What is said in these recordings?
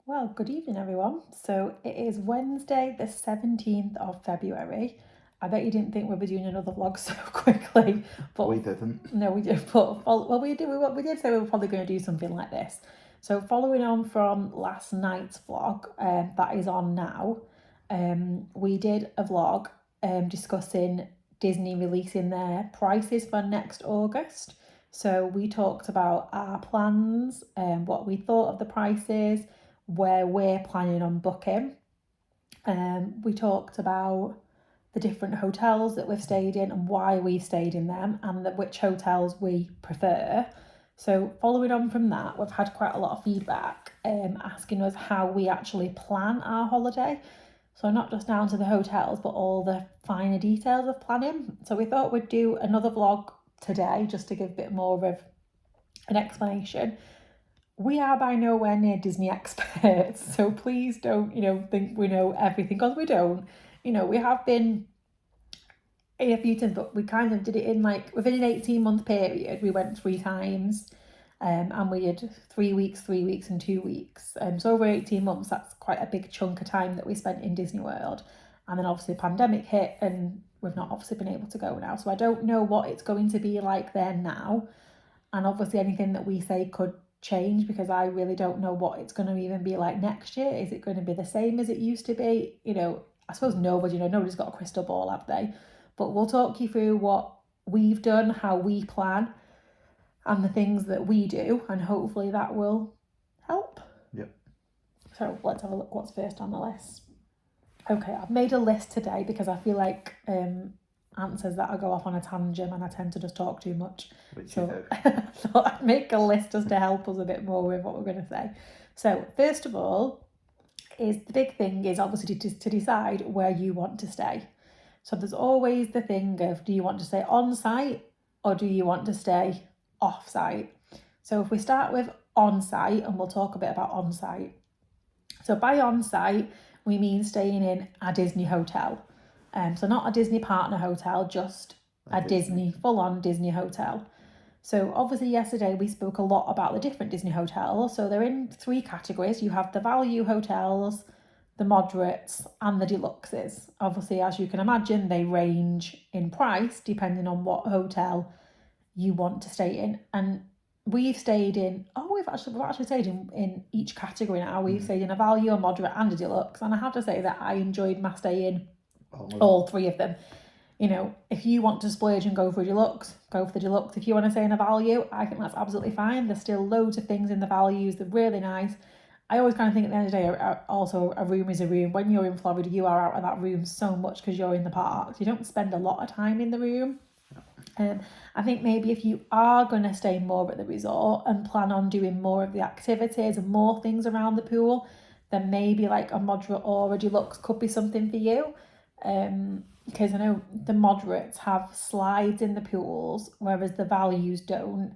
Well, good evening, everyone. So it is Wednesday, the 17th of February. I bet you didn't think we'd be doing another vlog so quickly, but We didn't. no, we did. But well, we did say we were probably going to do something like this. So following on from last night's vlog, that is on now. We did a vlog discussing Disney releasing their prices for next August. So we talked about our plans and what we thought of the prices, where we're planning on booking. We talked about the different hotels that we've stayed in and why we've stayed in them, and which hotels we prefer. So following on from that, we've had quite a lot of feedback asking us how we actually plan our holiday. So not just down to the hotels, but all the finer details of planning. So we thought we'd do another vlog today just to give a bit more of an explanation. We are by nowhere near Disney experts, so please don't, think we know everything, because we don't. We have been in a few times, but we kind of did it in like within an 18-month period. We went 3 times, and we did 3 weeks, 3 weeks, and 2 weeks. So over 18 months, that's quite a big chunk of time that we spent in Disney World. And then obviously the pandemic hit, and we've not obviously been able to go now. So I don't know what it's going to be like there now. And obviously anything that we say could change, because I really don't know what it's going to even be like next year. Is it going to be the same as it used to be? I suppose nobody's got a crystal ball, have they? But we'll talk you through what we've done, how we plan, and the things that we do, and hopefully that will help. Yep. So let's have a look what's first on the list. Okay, I've made a list today because I feel like answers that I go off on a tangent and I tend to just talk too much. So I thought I'd make a list just to help us a bit more with what we're going to say. So first of all, is the big thing is obviously to decide where you want to stay. So there's always the thing of, do you want to stay on site or do you want to stay off site? So if we start with on site, and we'll talk a bit about on site. So by on site, we mean staying in a Disney hotel. So not a Disney partner hotel, just a Disney full-on Disney hotel. So obviously yesterday we spoke a lot about the different Disney hotels. So they're in 3 categories. You have the value hotels, the moderates, and the deluxes. Obviously, as you can imagine, they range in price depending on what hotel you want to stay in. And we've stayed in, we've actually stayed in each category now. We've stayed in a value, a moderate, and a deluxe. And I have to say that I enjoyed my stay in all 3 of them. If you want to splurge and go for a deluxe, go for the deluxe. If you want to stay in a value, I think that's absolutely fine. There's still loads of things in the values. They're really nice. I always kind of think at the end of the day, also a room is a room. When you're in Florida, you are out of that room so much because you're in the parks. You don't spend a lot of time in the room. I think maybe if you are going to stay more at the resort and plan on doing more of the activities and more things around the pool, then maybe like a moderate or a deluxe could be something for you. Because I know the moderates have slides in the pools, whereas the values don't.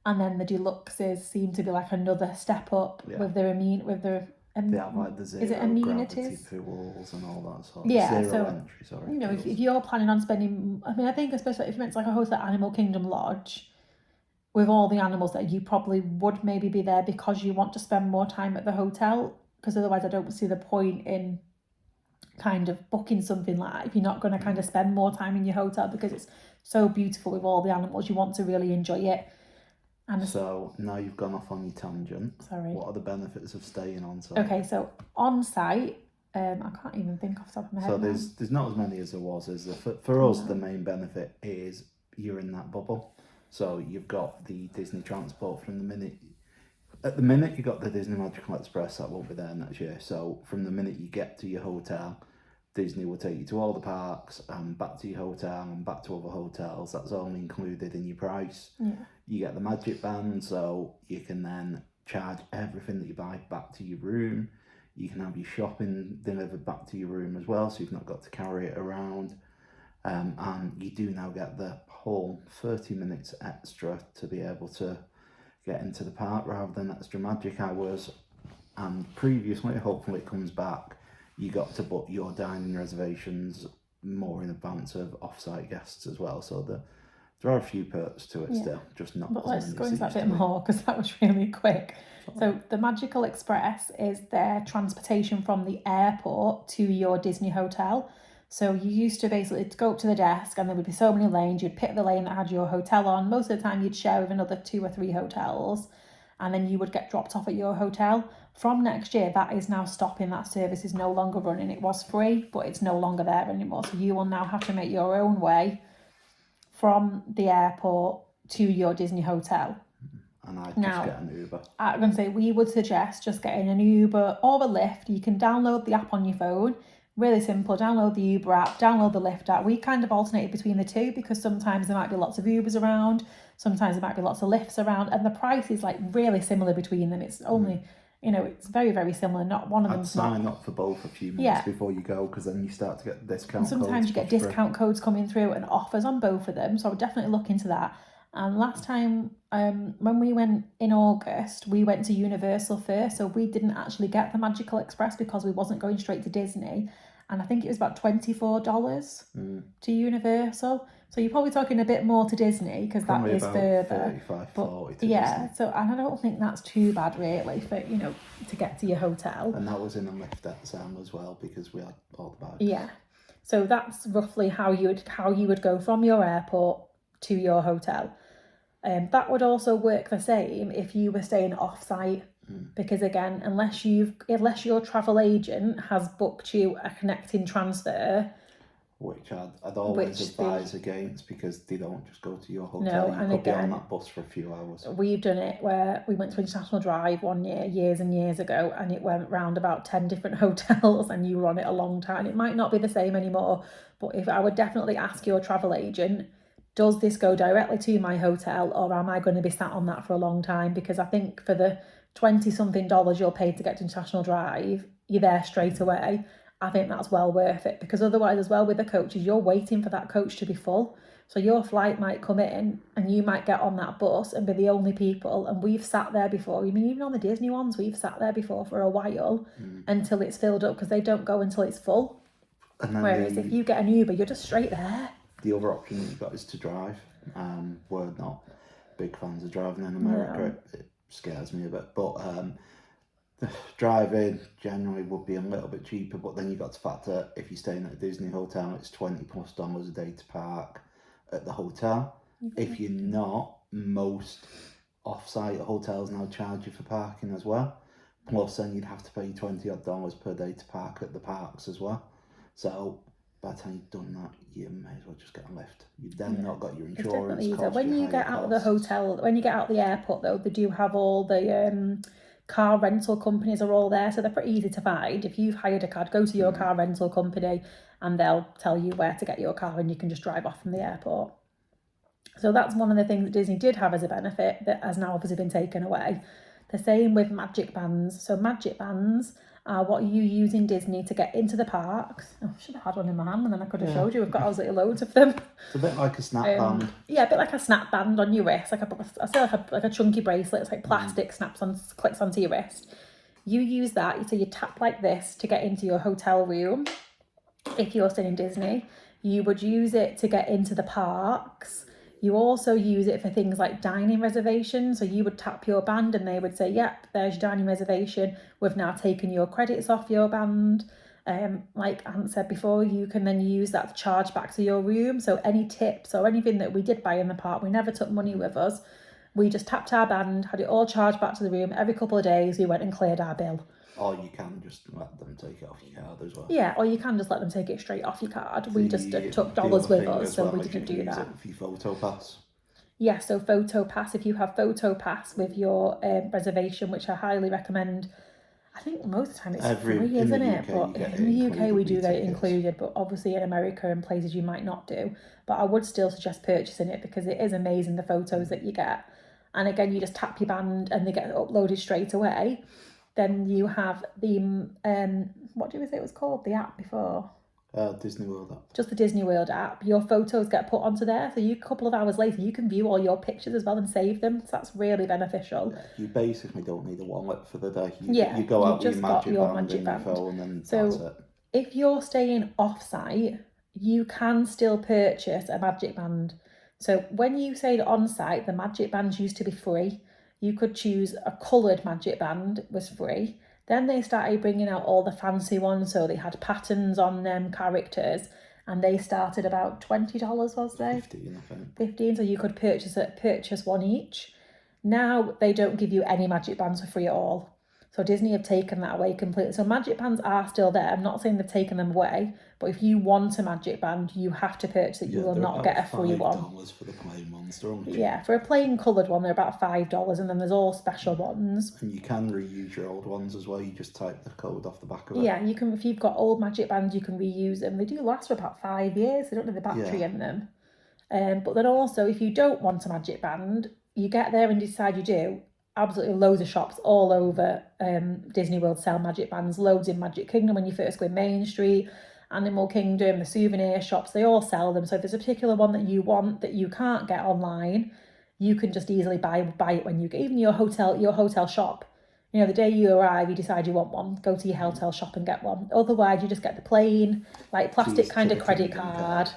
And then the deluxes seem to be like another step up with their they have like the zero gravity pools and all that sort of zero entry, sorry. If you're planning on spending, I think especially if it's like a host at Animal Kingdom Lodge, with all the animals there, you probably would maybe be there because you want to spend more time at the hotel, because otherwise I don't see the point in kind of booking something like that if you're not going to kind of spend more time in your hotel, because it's so beautiful with all the animals. You want to really enjoy it. And so now you've gone off on your tangent. Sorry. What are the benefits of staying on site? Okay, so on site, I can't even think off the top of my head. So there's not as many as there was. For us, the main benefit is you're in that bubble. So you've got the Disney transport from the minute. At the minute, you got the Disney Magical Express that won't be there next year. So from the minute you get to your hotel, Disney will take you to all the parks and back to your hotel and back to other hotels. That's all included in your price. Yeah. You get the Magic Band, so you can then charge everything that you buy back to your room. You can have your shopping delivered back to your room as well, so you've not got to carry it around. And you do now get the whole 30 minutes extra to be able to get into the park rather than extra magic hours. And previously, hopefully it comes back, you got to book your dining reservations more in advance of off-site guests as well. So the There are a few perks to it still, just not. But let's go into that a bit more because that was really quick. So the Magical Express is their transportation from the airport to your Disney hotel. So you used to basically go up to the desk and there would be so many lanes. You'd pick the lane that had your hotel on. Most of the time you'd share with another 2 or 3 hotels, and then you would get dropped off at your hotel. From next year, that is now stopping. That service is no longer running. It was free, but it's no longer there anymore. So you will now have to make your own way from the airport to your Disney hotel. And I'd just get an Uber. I'm going to say we would suggest just getting an Uber or a Lyft. You can download the app on your phone. Really simple. Download the Uber app, download the Lyft app. We kind of alternated between the two because sometimes there might be lots of Ubers around, sometimes there might be lots of Lyfts around, and the price is like really similar between them. It's only, it's very, very similar. Not one of them. I'd sign up for both a few months before you go, because then you start to get discount codes. Sometimes you get discount codes coming through and offers on both of them. So I would definitely look into that. And last time, when we went in August, we went to Universal first. So we didn't actually get the Magical Express because we wasn't going straight to Disney. And I think it was about $24 to Universal. So you're probably talking a bit more to Disney because that is further. 35, 40 to yeah, Disney. so and I don't think that's too bad really for, to get to your hotel. And that was in a Lyft at Sam as well because we had all the bags. Yeah. So that's roughly how you would go from your airport to your hotel. That would also work the same if you were staying off-site, because again, unless your travel agent has booked you a connecting transfer, which I'd always advise against, because they don't just go to your hotel. No, you and could again, be on that bus for a few hours. We've done it where we went to International Drive one year, years and years ago, and it went round about 10 different hotels and you were on it a long time. It might not be the same anymore, but if I would definitely ask your travel agent, does this go directly to my hotel or am I going to be sat on that for a long time? Because I think for the $20-something you're paid to get to International Drive, you're there straight away. I think that's well worth it, because otherwise as well with the coaches, you're waiting for that coach to be full. So your flight might come in and you might get on that bus and be the only people. And we've sat there before. I mean, even on the Disney ones, we've sat there before for a while until it's filled up, because they don't go until it's full. Whereas if you get an Uber, you're just straight there. The other option that you've got is to drive. We're not big fans of driving in America. No. It scares me a bit. But driving generally would be a little bit cheaper. But then you've got to factor, if you're staying at a Disney hotel, it's $20+ a day to park at the hotel. If you're not, most off-site hotels now charge you for parking as well. Plus then you'd have to pay $20 per day to park at the parks as well. So by the time you've done that, you may as well just get a Lyft. You've then not got your insurance costs. When you get out of the hotel, when you get out of the airport though, they do have all the car rental companies are all there, so they're pretty easy to find. If you've hired a car, go to your car rental company and they'll tell you where to get your car and you can just drive off from the airport. So that's one of the things that Disney did have as a benefit that has now obviously been taken away. The same with magic bands. So magic bands are what you use in Disney to get into the parks. Oh, I should have had one in my hand and then I could have showed you. We've got absolutely loads of them. It's a bit like a snap band. Yeah, a bit like a snap band on your wrist. I say like a chunky bracelet. It's like plastic, clicks onto your wrist. You use that, so you tap like this to get into your hotel room. If you're staying in Disney, you would use it to get into the parks. You also use it for things like dining reservations. So you would tap your band and they would say, yep, there's your dining reservation. We've now taken your credits off your band. Like Ant said before, you can then use that to charge back to your room. So any tips or anything that we did buy in the park, we never took money with us. We just tapped our band, had it all charged back to the room. Every couple of days, we went and cleared our bill. Or you can just let them take it off your card as well. Yeah, or you can just let them take it straight off your card. We just took dollars with us, so we didn't do that. For your Photopass. Yeah, so Photopass, if you have Photopass with your reservation, which I highly recommend. I think most of the time it's free, isn't it? But in the UK we do get it included, but obviously in America and places you might not do. But I would still suggest purchasing it because it is amazing, the photos that you get. And again, you just tap your band and they get uploaded straight away. Then you have the, what did we say it was called? The app before? Disney World app. Just the Disney World app. Your photos get put onto there. So a couple of hours later, you can view all your pictures as well and save them. So that's really beneficial. Yeah, you basically don't need a wallet for the day. You go out with your magic band and your phone and that's it. If you're staying off-site, you can still purchase a magic band. So when you say on-site, the magic bands used to be free. You could choose a coloured magic band, it was free. Then they started bringing out all the fancy ones, so they had patterns on them, characters, and they started about $20, was they? 15, I think. 15, so you could purchase one each. Now they don't give you any magic bands for free at all. So Disney have taken that away completely. So magic bands are still there. I'm not saying they've taken them away, but if you want a magic band, you have to purchase it. You will not get a free one. $5 for the plain ones, don't you? Yeah, for a plain coloured one, they're about $5, and then there's all special ones. And you can reuse your old ones as well. You just type the code off the back of it. Yeah, you can. If you've got old magic bands, you can reuse them. They do last for about 5 years. They don't have the battery in them. But then also, if you don't want a magic band, you get there and decide you do. Absolutely loads of shops all over Disney World sell magic bands. Loads in Magic Kingdom when you first go in Main Street, Animal Kingdom, the souvenir shops, they all sell them. So if there's a particular one that you want that you can't get online, you can just easily buy it when you get, even your hotel shop. You know, the day you arrive, you decide you want one, go to your hotel shop and get one. Otherwise, you just get the plain, like plastic kind of credit card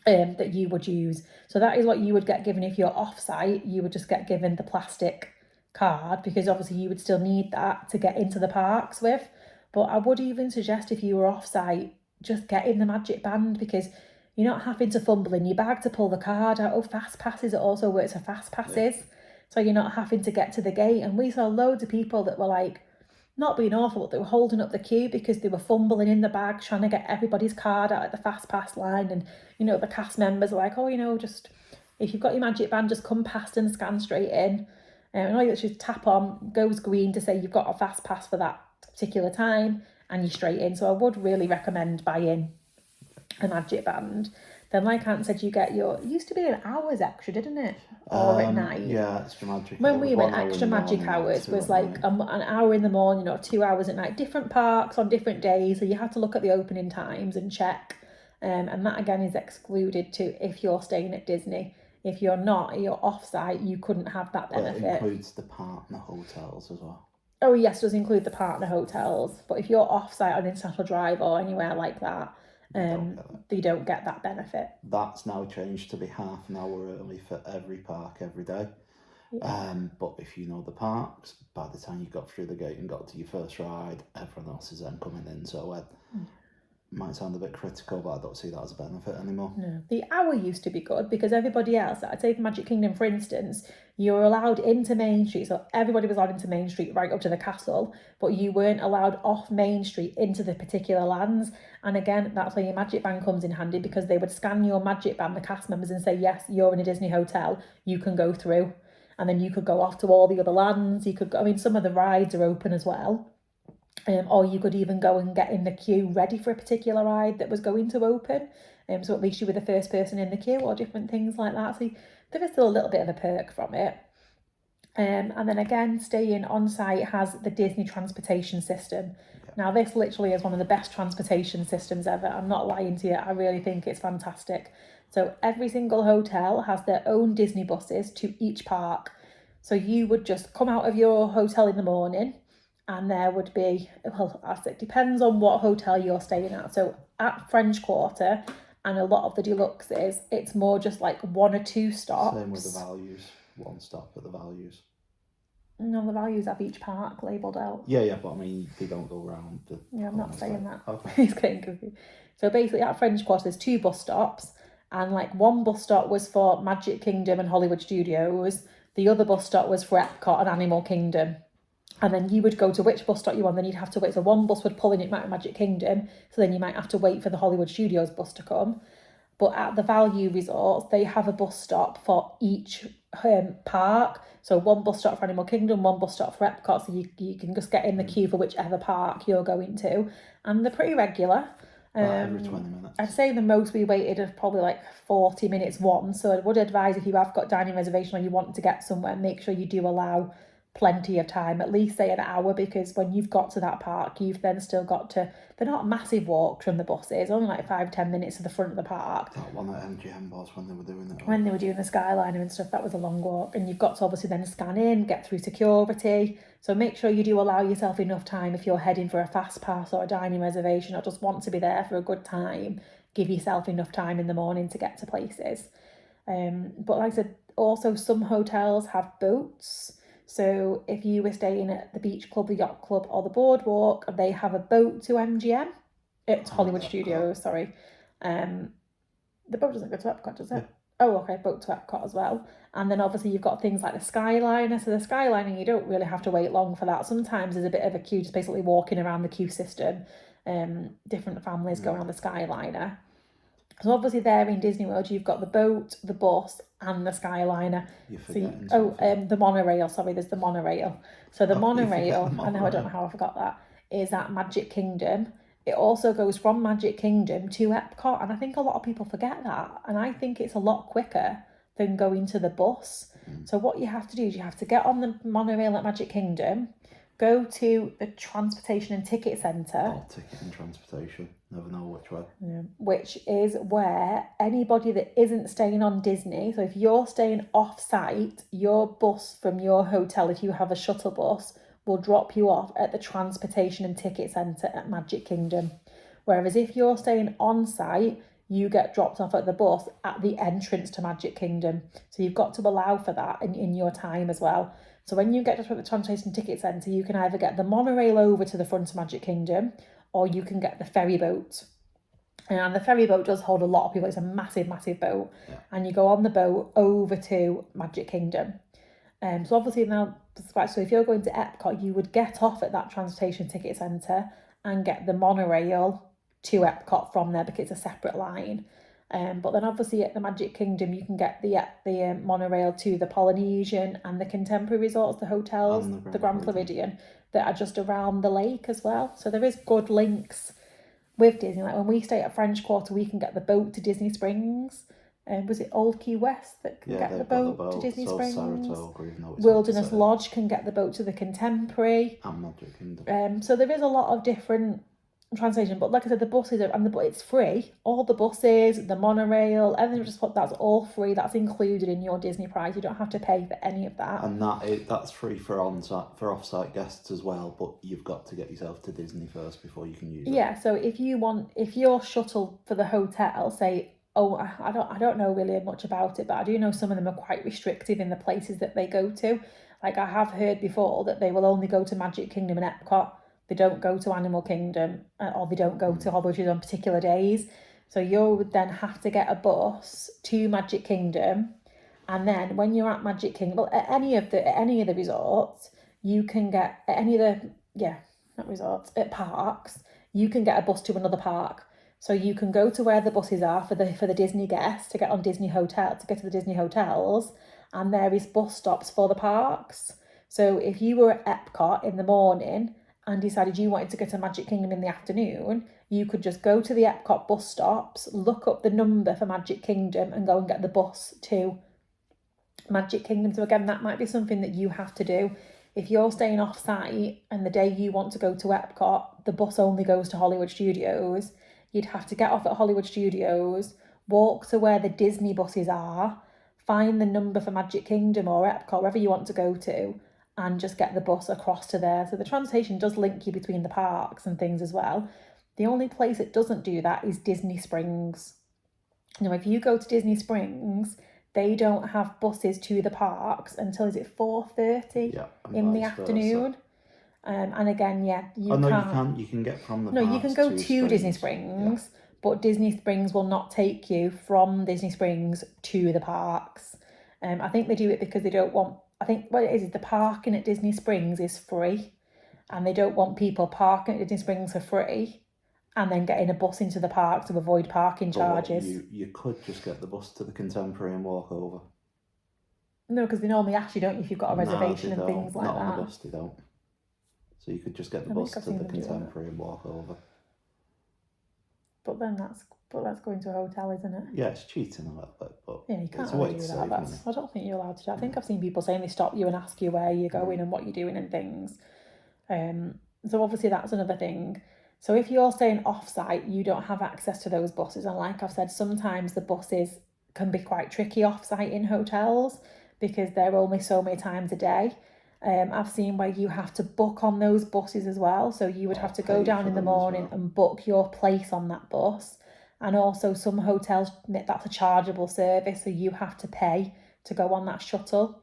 that you would use. So that is what you would get given if you're off-site. You would just get given the plastic card, because obviously you would still need that to get into the parks with. But I would even suggest, if you were off-site, just getting the magic band, because you're not having to fumble in your bag to pull the card out. Oh, fast passes, it also works for fast passes. So you're not having to get to the gate. And we saw loads of people that were like, not being awful, but they were holding up the queue because they were fumbling in the bag trying to get everybody's card out at the fast pass line. And, you know, the cast members are like, oh, you know, just, if you've got your magic band, just come past and scan straight in. And all you just tap on, goes green to say you've got a fast pass for that particular time, and you're straight in. So I would really recommend buying a magic band. Then, like Aunt said, you get it used to be an hours extra, didn't it? Or at night. Yeah, extra magic. When we went, extra magic hours was like an hour in the morning or 2 hours at night. Different parks on different days, so you have to look at the opening times and check. And that again is excluded too if you're staying at Disney. If you're not, you're off-site, you couldn't have that benefit. But it includes the partner hotels as well. Oh yes, it does include the partner hotels. But if you're off-site on International Drive or anywhere like that, you don't get that benefit. That's now changed to be half an hour early for every park every day. Yeah. But if you know the parks, by the time you got through the gate and got to your first ride, everyone else is then coming in. So might sound a bit critical, but I don't see that as a benefit anymore. No, the hour used to be good because everybody else, I'd say for Magic Kingdom, for instance, you were allowed into Main Street, so everybody was allowed into Main Street right up to the castle, but you weren't allowed off Main Street into the particular lands. And again, that's where your magic band comes in handy, because they would scan your magic band, the cast members, and say, yes, you're in a Disney hotel, you can go through. And then you could go off to all the other lands. You could go, I mean, some of the rides are open as well. Or you could even go and get in the queue ready for a particular ride that was going to open. So at least you were the first person in the queue, or different things like that. So there is still a little bit of a perk from it. And then again, staying on site has the Disney transportation system. Now this literally is one of the best transportation systems ever. I'm not lying to you. I really think it's fantastic. So every single hotel has their own Disney buses to each park. So you would just come out of your hotel in the morning, and there would be, well, it depends on what hotel you're staying at. So at French Quarter and a lot of the deluxes, it's more just like 1 or 2 stops. Same with the values, 1 stop at the values. No, the values have each park labelled out. Yeah, but I mean, they don't go around. Yeah, I'm not saying that. Okay. He's getting confused. So basically at French Quarter, there's 2 bus stops, and like 1 bus stop was for Magic Kingdom and Hollywood Studios. The other bus stop was for Epcot and Animal Kingdom. And then you would go to which bus stop you want, then you'd have to wait. So 1 bus would pull in at Magic Kingdom, so then you might have to wait for the Hollywood Studios bus to come. But at the value resorts, they have a bus stop for each park. So 1 bus stop for Animal Kingdom, 1 bus stop for Epcot, so you can just get in the queue for whichever park you're going to. And they're pretty regular. Every 20 minutes. I'd say the most we waited is probably like 40 minutes once. So I would advise, if you have got dining reservation or you want to get somewhere, make sure you do allow plenty of time, at least say an hour, because when you've got to that park, you've then still got to, they're not massive walks from the buses, only like 5-10 minutes to the front of the park. That one at MGM was when they were doing it. When they were doing the Skyliner and stuff, that was a long walk, and you've got to obviously then scan in, get through security. So make sure you do allow yourself enough time if you're heading for a fast pass or a dining reservation, or just want to be there for a good time. Give yourself enough time in the morning to get to places. But like I said, also some hotels have boats. So if you were staying at the beach club, the yacht club, or the boardwalk, they have a boat to MGM. It's Hollywood Studios, sorry. The boat doesn't go to Epcot, does it? Yeah. Oh, okay, boat to Epcot as well. And then obviously you've got things like the Skyliner. So the Skyliner, you don't really have to wait long for that. Sometimes there's a bit of a queue, just basically walking around the queue system. Different families going on the Skyliner. So obviously there in Disney World, you've got the boat, the bus, and the Skyliner. The monorail. Sorry, there's the monorail. So the monorail. I know, I don't know how I forgot that. Is at Magic Kingdom. It also goes from Magic Kingdom to Epcot, and I think a lot of people forget that. And I think it's a lot quicker than going to the bus. So what you have to do is you have to get on the monorail at Magic Kingdom, go to the Transportation and Ticket Centre. Oh, ticket and transportation. Never know which way. Yeah. Which is where anybody that isn't staying on Disney, so if you're staying off-site, your bus from your hotel, if you have a shuttle bus, will drop you off at the Transportation and Ticket Centre at Magic Kingdom. Whereas if you're staying on-site, you get dropped off at the bus at the entrance to Magic Kingdom. So you've got to allow for that in your time as well. So when you get to the Transportation Ticket Centre, you can either get the monorail over to the front of Magic Kingdom, or you can get the ferry boat. And the ferry boat does hold a lot of people. It's a massive, massive boat. Yeah. And you go on the boat over to Magic Kingdom. So obviously now, so if you're going to Epcot, you would get off at that Transportation Ticket Centre and get the monorail to Epcot from there, because it's a separate line. But then obviously at the Magic Kingdom, you can get the monorail to the Polynesian and the Contemporary Resorts, the hotels, the Grand Floridian, that are just around the lake as well. So there is good links with Disney. Like when we stay at French Quarter, we can get the boat to Disney Springs. Was it Old Key West that can get the boat to Disney Springs? Wilderness Lodge can get the boat to the Contemporary. And Magic Kingdom. So there is a lot of different translation, but like I said, the buses it's free. All the buses, the monorail, everything, that's all free. That's included in your Disney price. You don't have to pay for any of that. And that's free for off-site guests as well, but you've got to get yourself to Disney first before you can use it. Yeah, so if your shuttle for the hotel, say, I don't know really much about it, but I do know some of them are quite restrictive in the places that they go to. Like I have heard before that they will only go to Magic Kingdom and Epcot. They don't go to Animal Kingdom, or they don't go to Hollywood on particular days. So you would then have to get a bus to Magic Kingdom, and then when you're at Magic Kingdom, well, at any of the resorts, you can get at parks, you can get a bus to another park. So you can go to where the buses are for the Disney guests to get on Disney Hotel, to get to the Disney hotels, and there is bus stops for the parks. So if you were at Epcot in the morning and decided you wanted to go to Magic Kingdom in the afternoon, you could just go to the Epcot bus stops, look up the number for Magic Kingdom, and go and get the bus to Magic Kingdom. So again, that might be something that you have to do. If you're staying off-site and the day you want to go to Epcot, the bus only goes to Hollywood Studios, you'd have to get off at Hollywood Studios, walk to where the Disney buses are, find the number for Magic Kingdom or Epcot, wherever you want to go to, and just get the bus across to there. So the transportation does link you between the parks and things as well. The only place it doesn't do that is Disney Springs. Now, if you go to Disney Springs, they don't have buses to the parks until, is it 4:30 in the afternoon? And again, you can get from the parks. No, you can go to Springs. Disney Springs, but Disney Springs will not take you from Disney Springs to the parks. I think they do it because they don't want, I think what it is the parking at Disney Springs is free, and they don't want people parking at Disney Springs for free and then getting a bus into the park to avoid parking charges. You could just get the bus to the Contemporary and walk over. No, because they normally ask you, don't you, if you've got a reservation and things like that. Not on the bus, they don't. So you could just get the bus to the Contemporary and walk over. But then that's going to a hotel, isn't it? Yeah, it's cheating a little bit, but yeah, you can't really do that. I don't think you're allowed to do. I think I've seen people saying they stop you and ask you where you're going and what you're doing and things. So obviously that's another thing. So if you're staying off-site, you don't have access to those buses. And like I've said, sometimes the buses can be quite tricky off-site in hotels because they're only so many times a day. I've seen where you have to book on those buses as well. So you would have to go down in the morning and book your place on that bus. And also some hotels, that's a chargeable service, so you have to pay to go on that shuttle.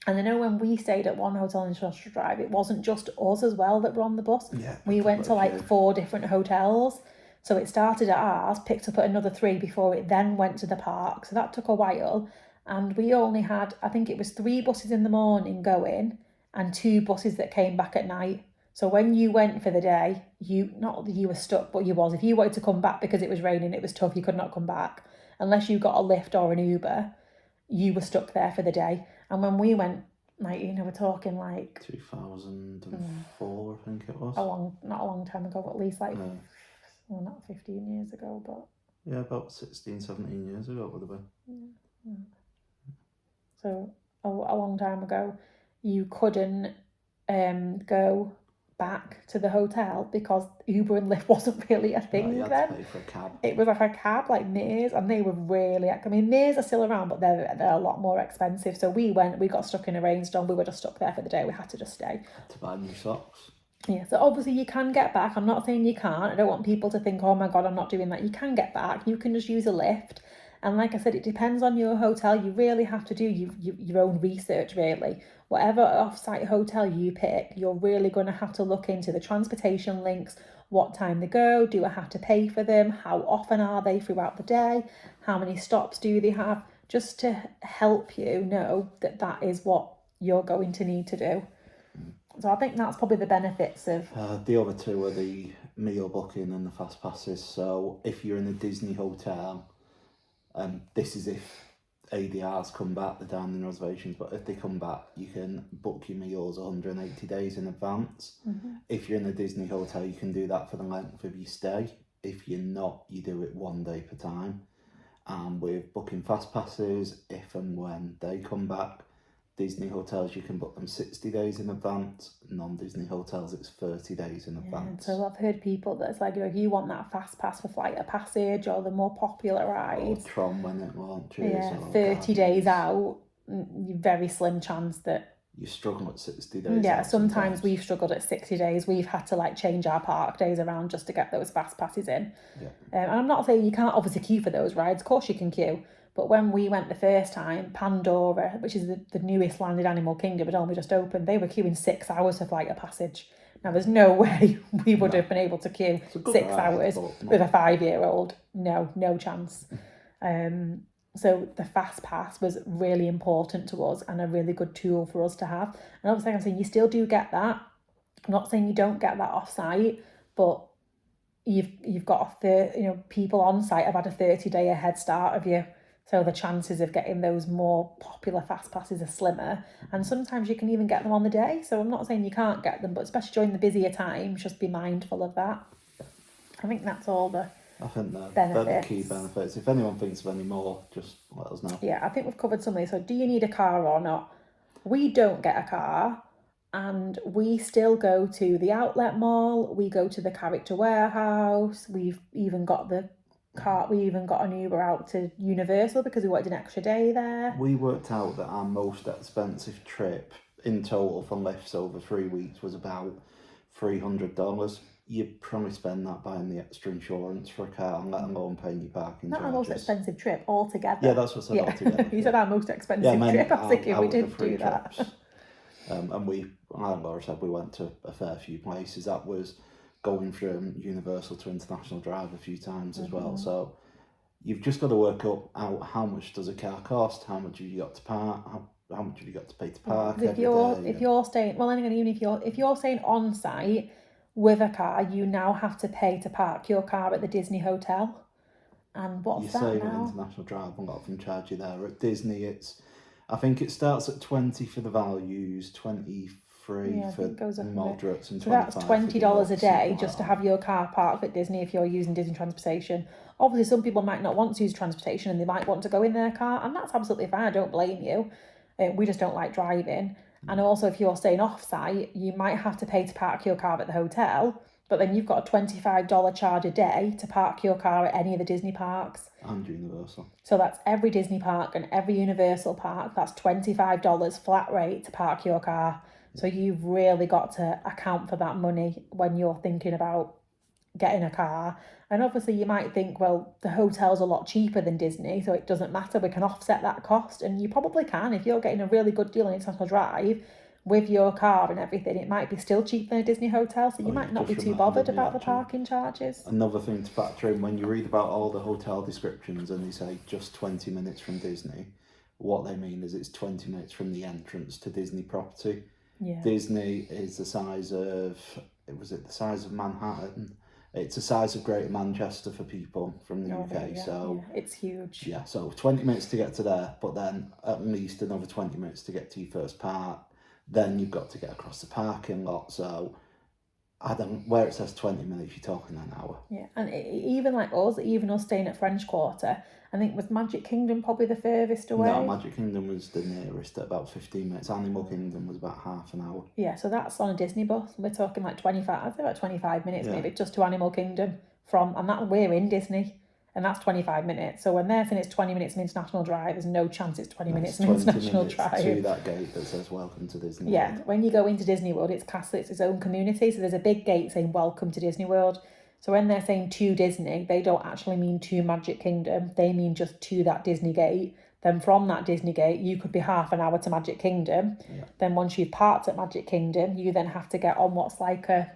And I know when we stayed at one hotel in Industrial Drive, it wasn't just us as well that were on the bus. Yeah, we went to like 4 different hotels. So it started at ours, picked up at another 3 before it then went to the park. So that took a while. And we only had, I think it was 3 buses in the morning going and 2 buses that came back at night. So when you went for the day, not that you were stuck, but you was. If you wanted to come back because it was raining, it was tough, you could not come back. Unless you got a lift or an Uber, you were stuck there for the day. And when we went, like, we're talking like 2004, I think it was. Not a long time ago, but at least like, well, not 15 years ago, but. Yeah, about 16, 17 years ago it would have been. Yeah. So a long time ago, you couldn't go back to the hotel because Uber and Lyft wasn't really a thing you had then. to pay for a cab. It was like a cab, like Mears, and they were really, I mean, Mears are still around, but they're a lot more expensive. So we got stuck in a rainstorm, we were just stuck there for the day, we had to just stay. Had to buy new socks. Yeah, so obviously you can get back. I'm not saying you can't. I don't want people to think, oh my God, I'm not doing that. You can get back. You can just use a lift. And like I said, it depends on your hotel. You really have to do your own research, really. Whatever offsite hotel you pick, you're really going to have to look into the transportation links, what time they go, do I have to pay for them, how often are they throughout the day, how many stops do they have, just to help you know that is what you're going to need to do. So I think that's probably the benefits of... the other two are the meal booking and the fast passes. So if you're in a Disney hotel, this is if ADRs come back, the dining reservations, but if they come back, you can book your meals 180 days in advance. Mm-hmm. If you're in a Disney hotel, you can do that for the length of your stay. If you're not, you do it 1 day per time. And with booking fast passes, if and when they come back, Disney hotels, you can book them 60 days in advance. Non-Disney hotels, it's 30 days in advance. So I've heard people that's like, if you want that fast pass for Flight of Passage or the more popular rides, or Tron when it launches. Yeah, 30 days out, very slim chance that you struggle at 60 days. Yeah, sometimes we've struggled at 60 days. We've had to like change our park days around just to get those fast passes in. Yeah. And I'm not saying you can't obviously queue for those rides. Of course you can queue. But when we went the first time, Pandora, which is the newest land in Animal Kingdom, had only just opened. They were queuing 6 hours for Flight of Passage. Now, there's no way we would have been able to queue 6 hours with a 5-year-old. No chance. So the fast pass was really important to us and a really good tool for us to have. And obviously, I'm saying you still do get that. I'm not saying you don't get that off-site, but you've got people on site have had a 30-day head start of you. So the chances of getting those more popular fast passes are slimmer. And sometimes you can even get them on the day. So I'm not saying you can't get them, but especially during the busier times, just be mindful of that. I think that's all I think they're the key benefits. If anyone thinks of any more, just let us know. Yeah, I think we've covered some of these. So do you need a car or not? We don't get a car, and we still go to the outlet mall. We go to the character warehouse. We've even got an Uber out to Universal because we wanted an extra day there. We worked out that our most expensive trip in total for lifts over 3 weeks was about $300. You'd probably spend that buying the extra insurance for a car and let alone paying your parking charges. Not our most expensive trip altogether. Yeah, that's what I said altogether. You said our most expensive trip. I was thinking we didn't do that. And I and Laura said we went to a fair few places. That was going from Universal to International Drive a few times as well. So you've just got to work out how much does a car cost, how much have you got to park, how much have you got to pay to park. If you're staying on site with a car, you now have to pay to park your car at the Disney hotel. And what's that now? You say at International Drive, a lot of them charge you there. At Disney, I think it starts at 20 for the values, 23 for moderates, and 25 So that's $20 a day just to that. have your car parked at Disney if you're using Disney transportation. Obviously, some people might not want to use transportation and they might want to go in their car, and that's absolutely fine. I don't blame you. We just don't like driving. And also, if you're staying off-site, you might have to pay to park your car at the hotel, but then you've got a $25 charge a day to park your car at any of the Disney parks. And Universal. So that's every Disney park and every Universal park. That's $25 flat rate to park your car. So you've really got to account for that money when you're thinking about getting a car. And obviously you might think, well, the hotel's a lot cheaper than Disney, so it doesn't matter, we can offset that cost. And you probably can. If you're getting a really good deal on International Drive with your car and everything, it might be still cheaper than a Disney hotel, so you might not be too bothered about the parking charges. Another thing to factor in when you read about all the hotel descriptions and they say just 20 minutes from Disney, what they mean is it's 20 minutes from the entrance to Disney property. Yeah. Disney is the size of Manhattan? It's the size of Greater Manchester for people from the UK, so it's huge. Yeah, so 20 minutes to get to there, but then at least another 20 minutes to get to your first park. Then you've got to get across the parking lot. So where it says 20 minutes, you're talking an hour. Yeah, and even us staying at French Quarter, I think was Magic Kingdom probably the furthest away. No, Magic Kingdom was the nearest at about 15 minutes. Animal Kingdom was about half an hour. Yeah, so that's on a Disney bus. We're talking like 25 minutes maybe just to Animal Kingdom we're in Disney. And that's 25 minutes. So when they're saying it's 20 minutes in International Drive, there's no chance it's 20 minutes in International Drive. To that gate that says welcome to Disney World. World. When you go into Disney World, it's classed as its own community. So there's a big gate saying welcome to Disney World. So when they're saying to Disney, they don't actually mean to Magic Kingdom. They mean just to that Disney gate. Then from that Disney gate, you could be half an hour to Magic Kingdom. Yeah. Then once you've parked at Magic Kingdom, you then have to get on what's like the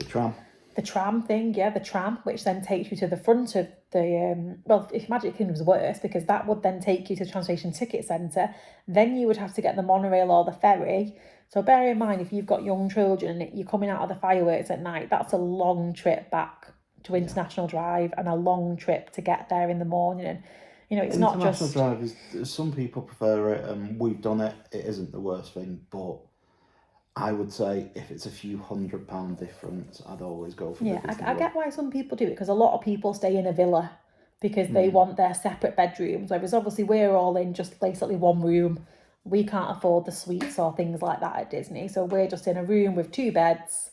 tram. The tram thing, the tram, which then takes you to the front of the, if Magic Kingdom's worse, because that would then take you to the Translation Ticket Centre, then you would have to get the monorail or the ferry. So bear in mind, if you've got young children and you're coming out of the fireworks at night, that's a long trip back to International Drive and a long trip to get there in the morning. And, it's not just... International Drive is, some people prefer it, and we've done it. It isn't the worst thing, but I would say if it's a few £100 difference, I'd always go for I get why some people do it, because a lot of people stay in a villa because they want their separate bedrooms, whereas obviously we're all in just basically one room. We can't afford the suites or things like that at Disney, so we're just in a room with 2 beds,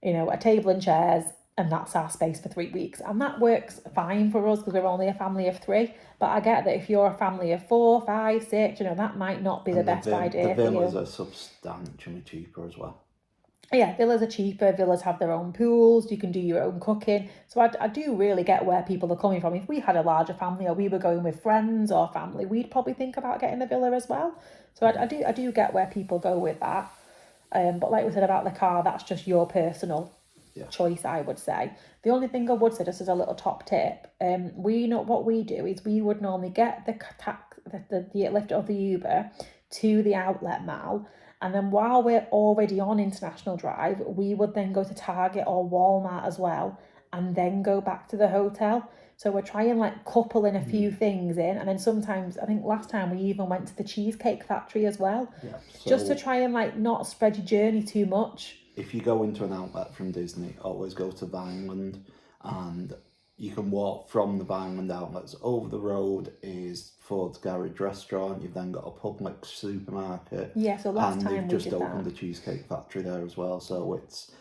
a table and chairs, and that's our space for 3 weeks. And that works fine for us because we're only a family of 3. But I get that if you're a family of 4, 5, 6, that might not be the best idea for you. The villas are substantially cheaper as well. Yeah, villas are cheaper. Villas have their own pools. You can do your own cooking. So I do really get where people are coming from. If we had a larger family or we were going with friends or family, we'd probably think about getting the villa as well. So I do get where people go with that. But like we said about the car, that's just your personal choice, I would say. The only thing I would say, just as a little top tip, we know what we do is we would normally get the lift or the Uber to the outlet mall, and then while we're already on International Drive, we would then go to Target or Walmart as well, and then go back to the hotel. So we're trying couple in a few things in, and then sometimes, I think last time we even went to the Cheesecake Factory as well, just to try and not spread your journey too much. If you go into an outlet from Disney, always go to Vineland, and you can walk from the Vineland outlets. Over the road is Ford's Garage Restaurant. You've then got a Publix supermarket. Yeah, so last time we did that. And they've just opened the Cheesecake Factory there as well. So it's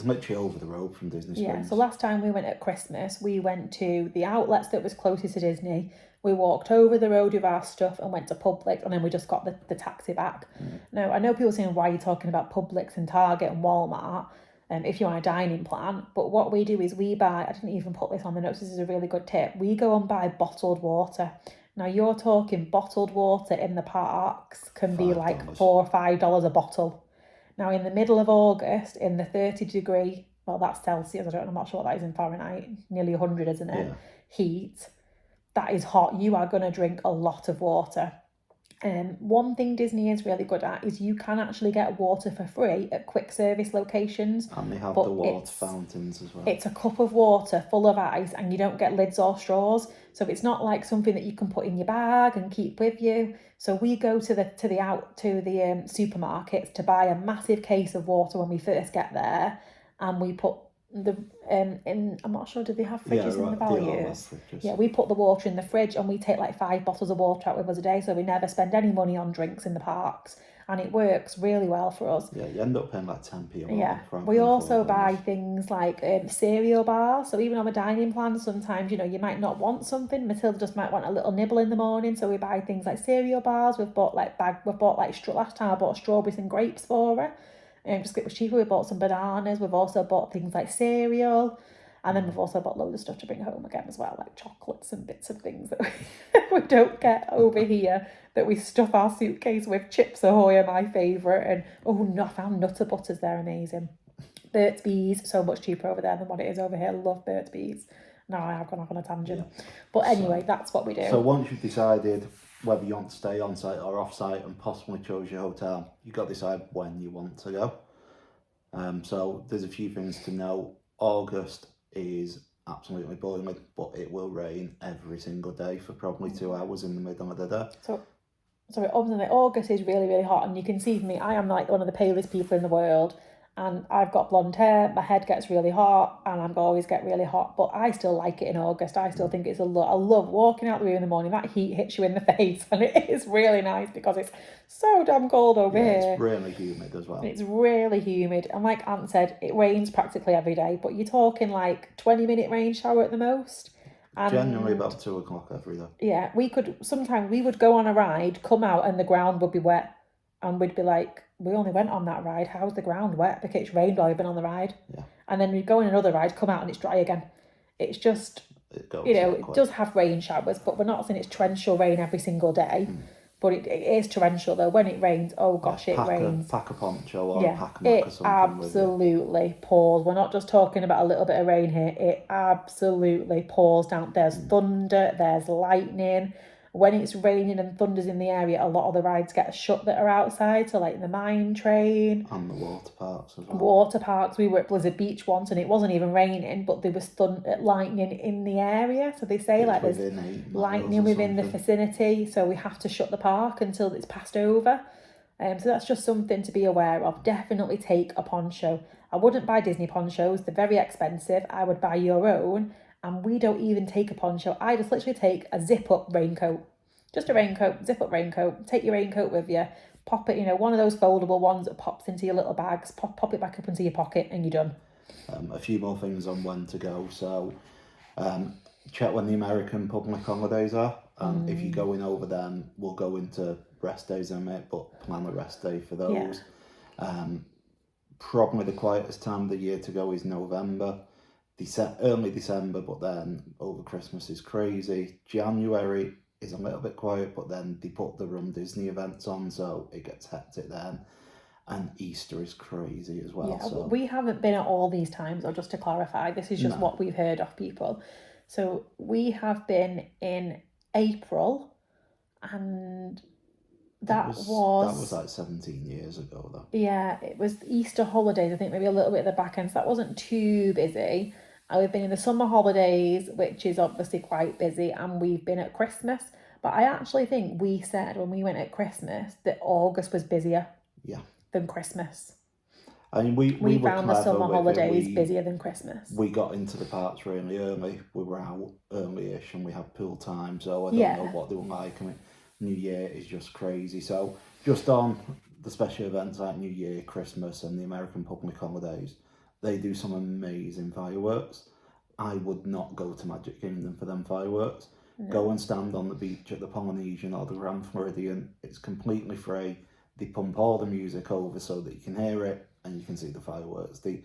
literally over the road from Disney Springs. Yeah, so last time we went at Christmas, we went to the outlets that was closest to Disney. We walked over the road with our stuff and went to Publix, and then we just got the taxi back. Now, I know people saying, why are you talking about Publix and Target and Walmart if you're on a dining plan? But what we do is we buy, I didn't even put this on the notes, this is a really good tip, we go and buy bottled water. Now, you're talking bottled water in the parks can be like $4 or $5 a bottle. Now, in the middle of August, in the 30-degree, well, that's Celsius, I'm not sure what that is in Fahrenheit, nearly 100, isn't it? Heat. That is hot. You are going to drink a lot of water. One thing Disney is really good at is you can actually get water for free at quick service locations. And they have the water fountains as well. It's a cup of water full of ice, and you don't get lids or straws. So it's not like something that you can put in your bag and keep with you. So we go to the supermarkets to buy a massive case of water when we first get there, and we put I'm not sure, do they have fridges in the values? Yeah, we put the water in the fridge, and we take 5 bottles of water out with us a day, so we never spend any money on drinks in the parks, and it works really well for us. Yeah, you end up paying 10p a month. Yeah, we also buy things like cereal bars. So even on a dining plan, sometimes you might not want something. Matilda just might want a little nibble in the morning, so we buy things like cereal bars. Last time I bought strawberries and grapes for her. Just it was cheaper. We bought some bananas. We've also bought things like cereal. And then we've also bought loads of stuff to bring home again as well, like chocolates and bits of things that we don't get over here, that we stuff our suitcase with. Chips Ahoy are my favourite. And I found Nutter Butters, they're amazing. Burt's Bees, so much cheaper over there than what it is over here. Love Burt's Bees. Now I have gone off on a tangent. Yeah. But anyway, that's what we do. So once you've decided whether you want to stay on site or off site and possibly chose your hotel, you've got to decide when you want to go. So there's a few things to know. August is absolutely boiling, but it will rain every single day for probably 2 hours in the middle of the day. So obviously August is really, really hot, and you can see me, I am like one of the palest people in the world, and I've got blonde hair, my head gets really hot, and I'm always get really hot, but I still like it in August. I still think it's I love walking out the room in the morning. That heat hits you in the face, and it is really nice because it's so damn cold over here. It's really humid as well. It's really humid, and like Ant said, it rains practically every day, but you're talking like 20-minute rain shower at the most. And generally about 2 o'clock every day. Yeah, we would go on a ride, come out, and the ground would be wet, and we'd be like, we only went on that ride, how's the ground wet? Because it's rained while you've been on the ride. Yeah. And then we'd go on another ride, come out, and it's dry again. It's just, it does have rain showers, but we're not saying it's torrential rain every single day. But it is torrential though. When it rains, oh gosh, it rains. Pack a poncho or a pack mac or something. It absolutely pours. We're not just talking about a little bit of rain here. It absolutely pours down. There's thunder, there's lightning. When it's raining and thunder's in the area, a lot of the rides get shut that are outside. So like the mine train. And the water parks as well. Water parks. We were at Blizzard Beach once and it wasn't even raining, but there was lightning in the area. So they say like there's lightning within the vicinity. So we have to shut the park until it's passed over. So that's just something to be aware of. Definitely take a poncho. I wouldn't buy Disney ponchos. They're very expensive. I would buy your own. And we don't even take a poncho. I just literally take a zip-up raincoat. Just a raincoat, zip-up raincoat. Take your raincoat with you. Pop it, one of those foldable ones that pops into your little bags. Pop it back up into your pocket and you're done. A few more things on when to go. So check when the American public holidays are. If you're going over them, we'll go into rest days in a minute, but plan a rest day for those. Yeah. Probably the quietest time of the year to go is November. Early December, but then over Christmas is crazy. January is a little bit quiet, but then they put the Run Disney events on, so it gets hectic then. And Easter is crazy as well. Yeah, so we haven't been at all these times, or just to clarify, this is just what we've heard of people. So we have been in April, and that was like 17 years ago though. Yeah, it was Easter holidays, I think maybe a little bit at the back end, so that wasn't too busy. And we've been in the summer holidays, which is obviously quite busy, and we've been at Christmas. But I actually think we said when we went at Christmas that August was busier than Christmas. I mean, we found the summer holidays busier than Christmas. We got into the parks really early. We were out early-ish and we had pool time, so I don't know what they were like. I mean, New Year is just crazy. So just on the special events like New Year, Christmas and the American public holidays, they do some amazing fireworks. I would not go to Magic Kingdom for them fireworks. No. Go and stand on the beach at the Polynesian or the Grand Floridian. It's completely free. They pump all the music over so that you can hear it and you can see the fireworks. They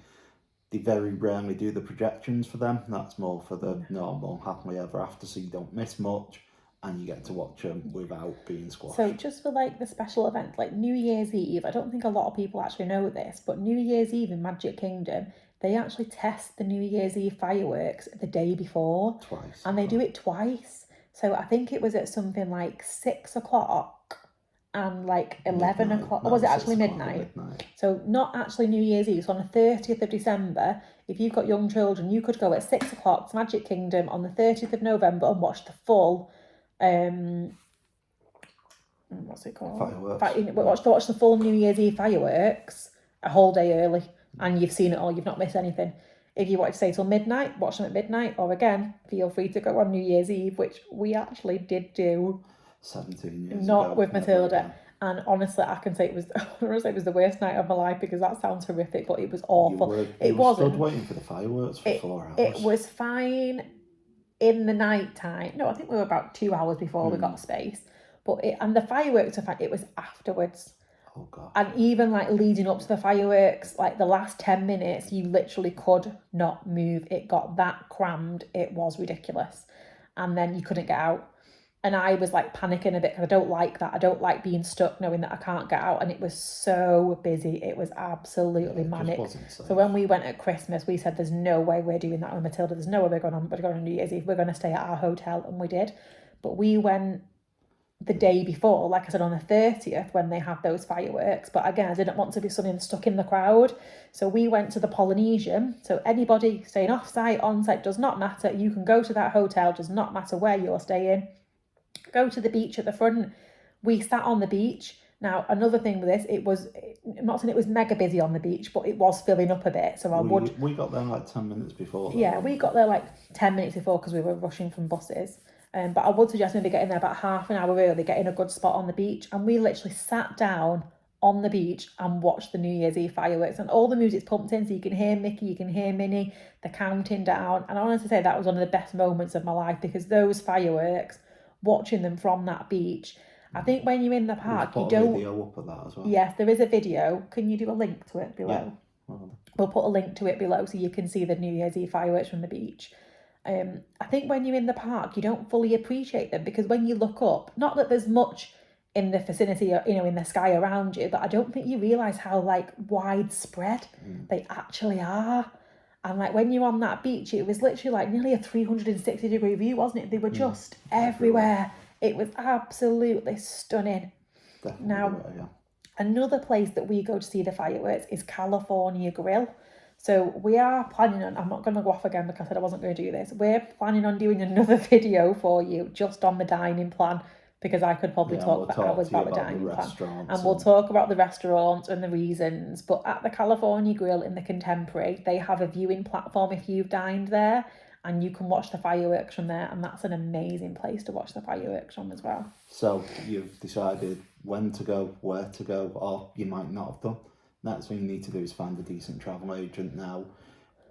very rarely do the projections for them. That's more for the normal happily ever after, so you don't miss much and you get to watch them without being squashed. So just for like the special event, like New Year's Eve, I don't think a lot of people actually know this, but New Year's Eve in Magic Kingdom, they actually test the New Year's Eve fireworks the day before. Twice. And they do it twice. So I think it was at something like 6 o'clock and like 11 o'clock. Or was it actually midnight? So not actually New Year's Eve. So on the 30th of December, if you've got young children, you could go at 6 o'clock to Magic Kingdom on the 30th of November and watch the full what's it called? Fireworks. Watch the full New Year's Eve fireworks a whole day early, and you've seen it all. You've not missed anything. If you want to stay till midnight, watch them at midnight, or again, feel free to go on New Year's Eve, which we actually did do. 17 years Not ago, with Matilda. And honestly, I can say it was the worst night of my life because that sounds horrific, but it was awful. You were stood waiting for the fireworks for 4 hours. It was fine in the night time. No, I think we were about 2 hours before we got space. But and the fireworks, it was afterwards. Oh god. And even like leading up to the fireworks, like the last 10 minutes, you literally could not move. It got that crammed. It was ridiculous. And then you couldn't get out. And I was like panicking a bit because I don't like that. I don't like being stuck knowing that I can't get out. And it was so busy. It was absolutely manic. So when we went at Christmas, we said, there's no way we're doing that with Matilda. There's no way we're going on New Year's Eve. We're going to stay at our hotel. And we did. But we went the day before, like I said, on the 30th, when they have those fireworks. But again, I didn't want to be stuck in the crowd. So we went to the Polynesian. So anybody staying offsite, onsite, does not matter. You can go to that hotel, does not matter where you're staying. Go to the beach at the front. We sat on the beach. Now, another thing with this, I'm not saying it was mega busy on the beach, but it was filling up a bit. So we got there like 10 minutes before. Yeah, we got there like 10 minutes before because we were rushing from buses. But I would suggest maybe getting there about half an hour early, getting a good spot on the beach. And we literally sat down on the beach and watched the New Year's Eve fireworks. And all the music's pumped in, so you can hear Mickey, you can hear Minnie, they're counting down. And I wanted to say that was one of the best moments of my life, because those fireworks, watching them from that beach, I think when you're in the park, you don't... video up of that as well. Yes, there is a video. Can you do a link to it below? Yeah. We'll put a link to it below so you can see the New Year's Eve fireworks from the beach. I think when you're in the park, you don't fully appreciate them, because when you look up, not that there's much in the vicinity or, in the sky around you, but I don't think you realise how like widespread they actually are. And like when you're on that beach, it was literally like nearly a 360-degree view, wasn't it? They were just everywhere. It was absolutely stunning. Definitely. Now, another place that we go to see the fireworks is California Grill. So we are planning on, I'm not going to go off again because I said I wasn't going to do this. We're planning on doing another video for you just on the dining plan, because I could probably talk for hours about the dining plan. And we'll talk about the restaurants and the reasons. But at the California Grill in the Contemporary, they have a viewing platform if you've dined there, and you can watch the fireworks from there. And that's an amazing place to watch the fireworks from as well. So you've decided when to go, where to go, or you might not have done. Next thing you need to do is find a decent travel agent. Now,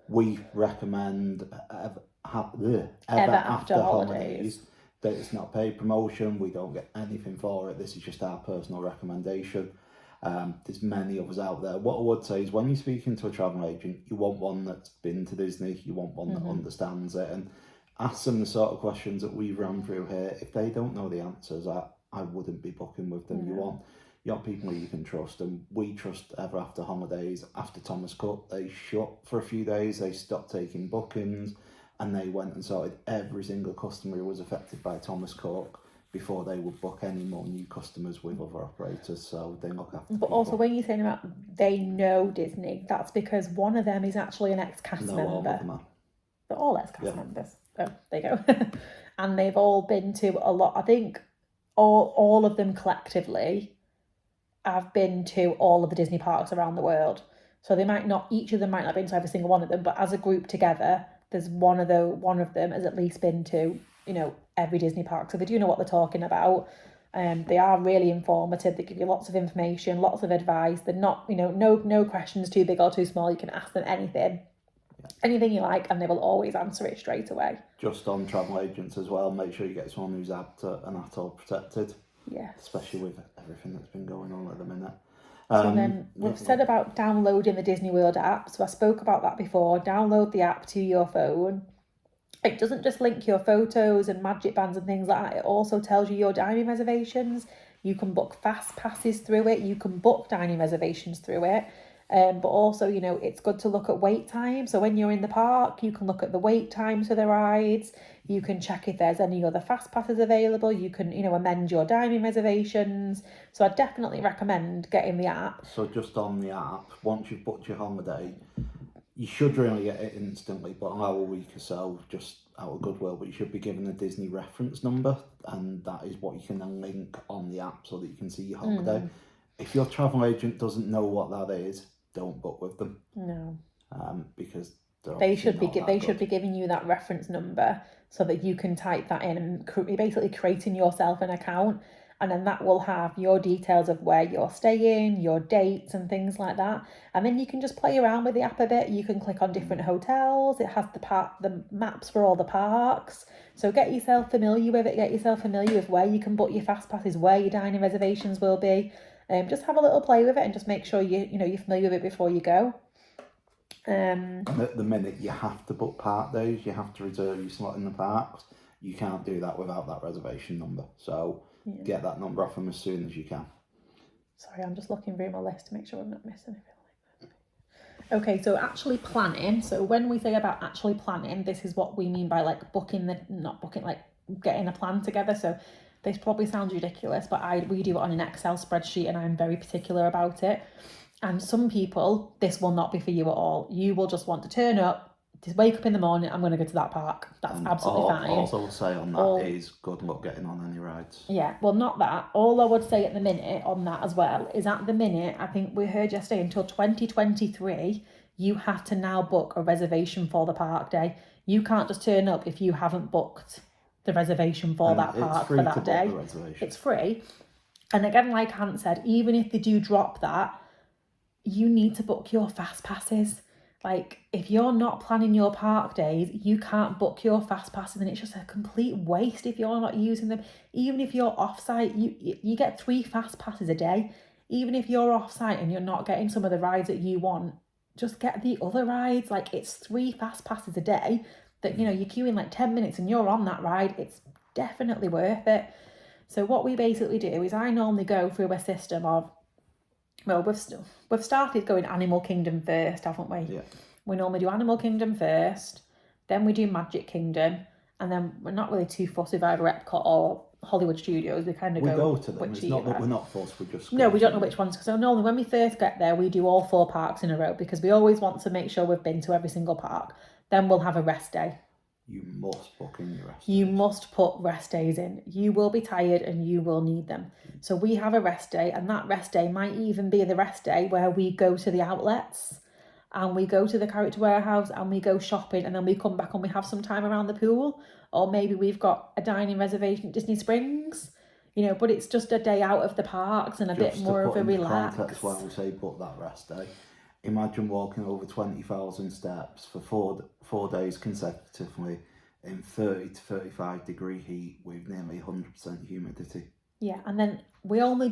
we recommend ever after holidays. That it's not paid promotion. We don't get anything for it. This is just our personal recommendation. There's many others out there. What I would say is, when you're speaking to a travel agent, you want one that's been to Disney. You want one that understands it, and ask them the sort of questions that we've run through here. If they don't know the answers, I wouldn't be booking with them. You want people who you can trust, and we trust Ever After Holidays. After Thomas Cook, they shut for a few days. They stopped taking bookings, and they went and sorted every single customer who was affected by Thomas Cook before they would book any more new customers with other operators. So they look after But people. also, when you're saying about they know Disney, that's because one of them is actually an ex-cast member. All of them are. They're all ex-cast members. Oh, there you go. And they've all been to a lot. I think all of them collectively have been to all of the Disney parks around the world. So each of them might not have been to every single one of them, but as a group together, there's one of them has at least been to, every Disney park. So they do know what they're talking about. They are really informative. They give you lots of information, lots of advice. They're not, no questions too big or too small. You can ask them anything you like, and they will always answer it straight away. Just on travel agents as well, make sure you get someone who's apt and ATOL protected. Yes. Especially with everything that's been going on at the minute. So then we've said about downloading the Disney World app. So I spoke about that before. Download the app to your phone. It doesn't just link your photos and magic bands and things like that. It also tells you your dining reservations. You can book fast passes through it. You can book dining reservations through it. But also, it's good to look at wait time. So when you're in the park, you can look at the wait times for the rides. You can check if there's any other fast passes available. You can, amend your dining reservations. So I definitely recommend getting the app. So just on the app, once you've booked your holiday, you should really get it instantly, but allow a week or so, just out of goodwill. But you should be given a Disney reference number, and that is what you can then link on the app so that you can see your holiday. If your travel agent doesn't know what that is, don't book with them. No. Because they should be giving you that reference number so that you can type that in, and you're basically creating yourself an account, and then that will have your details of where you're staying, your dates and things like that. And then you can just play around with the app a bit. You can click on different hotels. It has the maps for all the parks. So get yourself familiar with it. Get yourself familiar with where you can book your fast passes, where your dining reservations will be. Just have a little play with it and just make sure you're familiar with it before you go. And at the minute, you have to book park days. You have to reserve your slot in the parks. You can't do that without that reservation number. So get that number off them as soon as you can. Sorry, I'm just looking through my list to make sure I'm not missing anything. Okay, so actually planning. So when we say about actually planning, this is what we mean by like getting a plan together. So this probably sounds ridiculous, but we do it on an Excel spreadsheet and I'm very particular about it. And some people, this will not be for you at all. You will just want to turn up, just wake up in the morning, I'm going to go to that park. That's absolutely fine. All I will say on that is good luck getting on any rides. Yeah, well, not that. All I would say at the minute on that as well is at the minute, I think we heard yesterday, until 2023, you have to now book a reservation for the park day. You can't just turn up if you haven't booked the reservation for that park for that day. It's free. And again, like Hant said, even if they do drop that, you need to book your fast passes. Like, if you're not planning your park days, you can't book your fast passes, and it's just a complete waste if you're not using them. Even if you're offsite, you get 3 fast passes a day. Even if you're offsite and you're not getting some of the rides that you want, just get the other rides. Like, it's 3 fast passes a day that, you're queuing like 10 minutes and you're on that ride. It's definitely worth it. So what we basically do is I normally go through a system of, well, we've started going Animal Kingdom first, haven't we? Yeah. We normally do Animal Kingdom first, then we do Magic Kingdom, and then we're not really too fussy with either Epcot or Hollywood Studios. We go to them. It's not that we're not fussed. We just we don't know which ones. So normally when we first get there, we do all 4 parks in a row because we always want to make sure we've been to every single park. Then we'll have a rest day. You must book in your rest days. You must put rest days in. You will be tired and you will need them. So we have a rest day, and that rest day might even be the rest day where we go to the outlets and we go to the character warehouse and we go shopping, and then we come back and we have some time around the pool, or maybe we've got a dining reservation at Disney Springs, but it's just a day out of the parks and a bit more of a relax. That's why we say book that rest day. Imagine walking over 20,000 steps for 4 days consecutively in 30 to 35 degree heat with nearly 100% humidity. Yeah, and then we only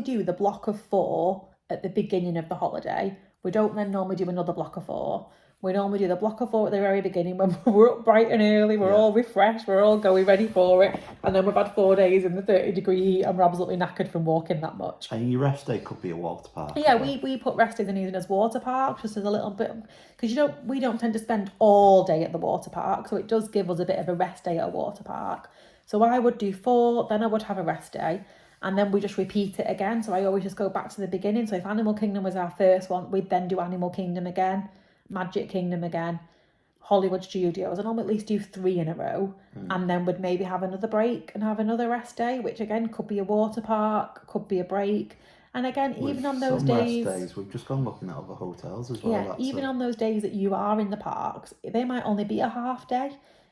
do the block of 4 at the beginning of the holiday. We don't then normally do another block of 4. We normally do the block of 4 at the very beginning when we're up bright and early, we're all refreshed, we're all going ready for it. And then we've had 4 days in the 30 degree heat and we're absolutely knackered from walking that much. And your rest day could be a water park. Yeah, we put rest days in even as water parks, just as a little bit, because we don't tend to spend all day at the water park, so it does give us a bit of a rest day at a water park. So I would do 4, then I would have a rest day, and then we just repeat it again. So I always just go back to the beginning. So if Animal Kingdom was our first one, we'd then do Animal Kingdom again, Magic Kingdom again, Hollywood Studios, and I'll at least do 3 in a row. And then we'd maybe have another break and have another rest day, which again could be a water park, could be a break. And again, With even on those some days, rest days, we've just gone looking at other hotels as well. Yeah, even on those days that you are in the parks, they might only be a half day.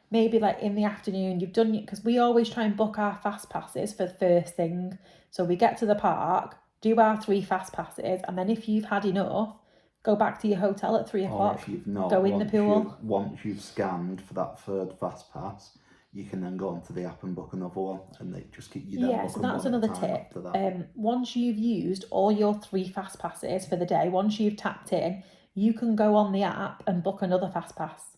Maybe like in the afternoon, you've done it, because we always try and book our fast passes for the first thing. So we get to the park, do our 3 fast passes, and then if you've had enough, go back to your hotel at 3 o'clock. Or if you've not, go in the pool. Once you've scanned for that 3rd fast pass, you can then go onto the app and book another one, and they just keep you there. Yeah, so that's another tip. Once you've used all your 3 fast passes for the day, once you've tapped in, you can go on the app and book another fast pass.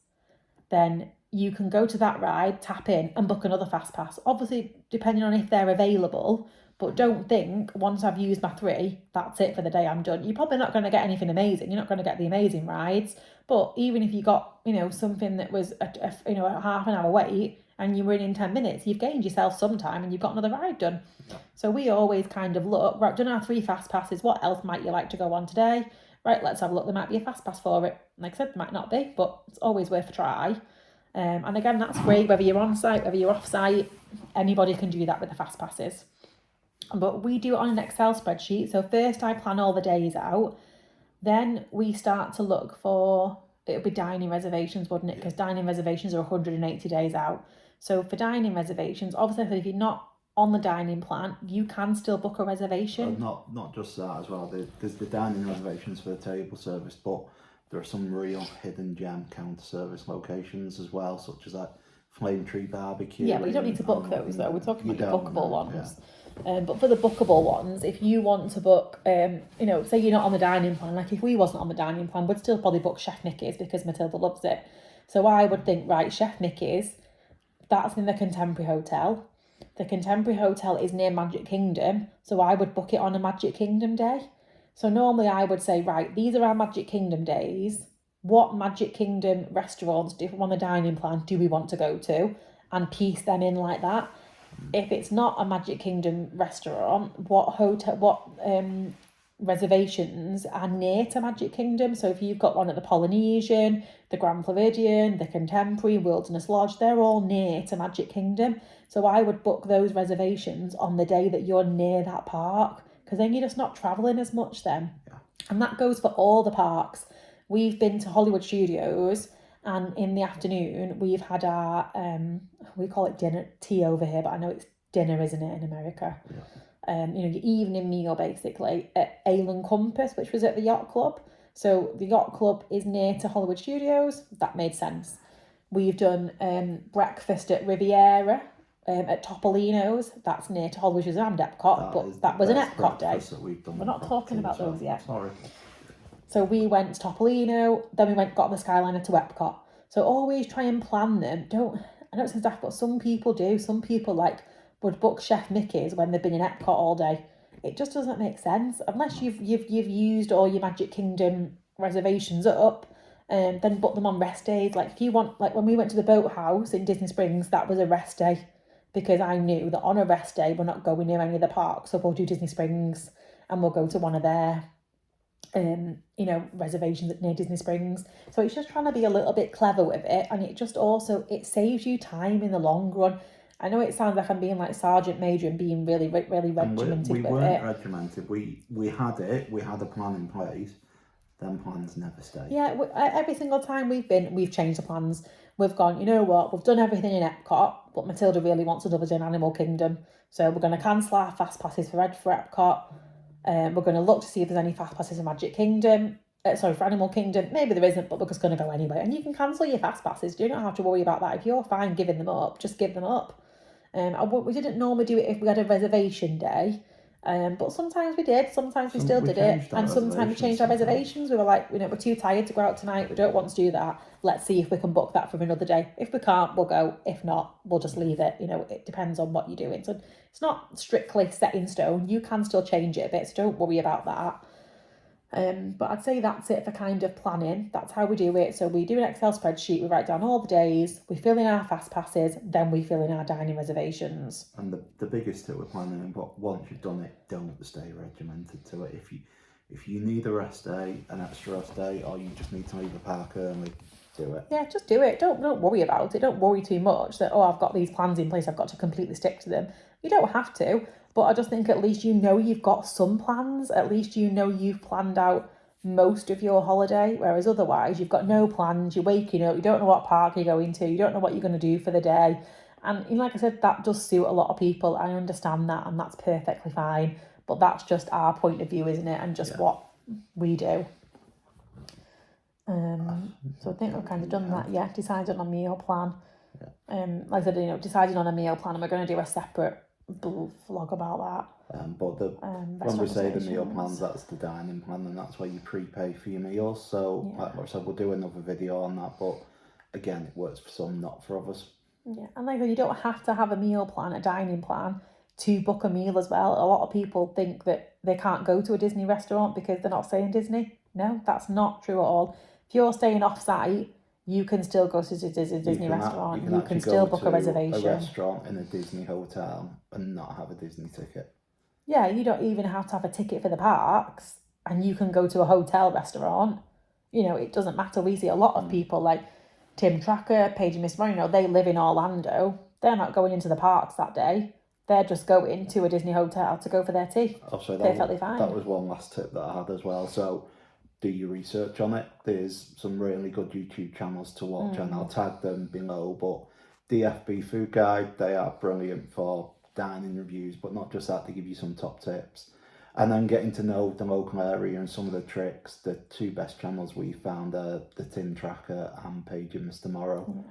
Then you can go to that ride, tap in and book another fast pass. Obviously, depending on if they're available, but don't think once I've used my 3, that's it for the day, I'm done. You're probably not going to get anything amazing. You're not going to get the amazing rides. But even if you got, something that was a half an hour wait and you were in 10 minutes, you've gained yourself some time and you've got another ride done. Yeah. So we always kind of look, right, done our 3 fast passes. What else might you like to go on today? Right, let's have a look. There might be a fast pass for it. Like I said, there might not be, but it's always worth a try. And again, that's great, whether you're on site, whether you're off site, anybody can do that with the fast passes. But we do it on an Excel spreadsheet. So first I plan all the days out. Then we start to look for, it would be dining reservations, wouldn't it? Because dining reservations are 180 days out. So for dining reservations, obviously if you're not on the dining plan, you can still book a reservation. Not just that as well. There's the dining reservations for the table service, but there are some real hidden gem counter service locations as well, such as like Flame Tree Barbecue. Yeah, well, you don't need to book those though. We're talking about your bookable ones. Yeah. But for the bookable ones, if you want to book, say you're not on the dining plan, like if we wasn't on the dining plan, we'd still probably book Chef Nicky's because Matilda loves it. So I would think, right, Chef Nicky's, that's in the Contemporary Hotel. The Contemporary Hotel is near Magic Kingdom, so I would book it on a Magic Kingdom day. So normally I would say, right, these are our Magic Kingdom days. What Magic Kingdom restaurants, if we're on the dining plan, do we want to go to? And piece them in like that. If it's not a Magic Kingdom restaurant, what reservations are near to Magic Kingdom? So if you've got one at the Polynesian, the Grand Floridian, the Contemporary, Wilderness Lodge, they're all near to Magic Kingdom. So I would book those reservations on the day that you're near that park, because then you're just not travelling as much then. Yeah. And that goes for all the parks. We've been to Hollywood Studios, and in the afternoon we've had our we call it dinner, tea over here, but I know it's dinner, isn't it, in America? Yeah. Your evening meal basically at Ale & Compass, which was at the Yacht Club. So the Yacht Club is near to Hollywood Studios. That made sense. We've done breakfast at Riviera at Topolino's. That's near to Hollywood Studios and Epcot, but that was an Epcot day. We're not talking about those yet. Sorry. So we went to Topolino, then we got the Skyliner to Epcot. So always try and plan them. I know it sounds daft, but some people do. Some people would book Chef Mickey's when they've been in Epcot all day. It just doesn't make sense unless you've used all your Magic Kingdom reservations up. Then book them on rest days. Like if you want, like when we went to the Boathouse in Disney Springs, that was a rest day because I knew that on a rest day we're not going near any of the parks, so we'll do Disney Springs and we'll go to one of their reservations near Disney Springs. So it's just trying to be a little bit clever with it, and it just also, it saves you time in the long run. I know it sounds like I'm being like Sergeant Major and being really regimented with it. We weren't regimented. We had a plan in place. Them plans never stay. Yeah, every single time we've changed the plans. We've gone, you know what, we've done everything in Epcot, but Matilda really wants another day in Animal Kingdom. So we're going to cancel our fast passes for Epcot. We're going to look to see if there's any fast passes in Magic Kingdom. For Animal Kingdom. Maybe there isn't, but we're just going to go anyway. And you can cancel your fast passes. You don't have to worry about that. If you're fine giving them up, just give them up. We didn't normally do it if we had a reservation day. But sometimes we did. Sometimes we still did it. And sometimes we changed our reservations. We were like, we're too tired to go out tonight. We don't want to do that. Let's see if we can book that for another day. If we can't, we'll go. If not, we'll just leave it. It depends on what you're doing. So it's not strictly set in stone. You can still change it a bit, so don't worry about that. But I'd say that's it for kind of planning. That's how we do it. So we do an Excel spreadsheet, we write down all the days, we fill in our fast passes, then we fill in our dining reservations. And the biggest tip with planning, but once you've done it, don't stay regimented to it. If you need a rest day, an extra rest day, or you just need to leave the park early, do it. Yeah, just do it. Don't worry about it. Don't worry too much that, I've got these plans in place, I've got to completely stick to them. You don't have to. But I just think at least you've got some plans. At least you've planned out most of your holiday. Whereas otherwise, you've got no plans. You're waking up. You don't know what park you're going to. You don't know what you're going to do for the day. And like I said, that does suit a lot of people. I understand that, and that's perfectly fine. But that's just our point of view, isn't it? And just what we do. So I think we've kind of done that. Yeah, decided on a meal plan. Yeah. Like I said, deciding on a meal plan, and we're going to do a separate vlog about that. But when we say the meal plans, that's the dining plan, and that's where you prepay for your meals. So like I said, we'll do another video on that, but again, it works for some, not for others. Yeah, and like I said, you don't have to have a meal plan, a dining plan, to book a meal as well. A lot of people think that they can't go to a Disney restaurant because they're not staying Disney. No, that's not true at all. If you're staying off-site, you can still go to a Disney restaurant. You can still book a reservation. A restaurant in a Disney hotel and not have a Disney ticket. Yeah, you don't even have to have a ticket for the parks, and you can go to a hotel restaurant. It doesn't matter. We see a lot of people like Tim Tracker, Paige and Miss Moreno, they live in Orlando. They're not going into the parks that day. They're just going to a Disney hotel to go for their tea. Perfectly fine. That was one last tip that I had as well. So do your research on it. There's some really good YouTube channels to watch, and I'll tag them below. But DFB Food Guide, they are brilliant for dining reviews, but not just that, they give you some top tips. And then getting to know the local area and some of the tricks. The two best channels we found are the Tim Tracker and Paige and Mr. Morrow.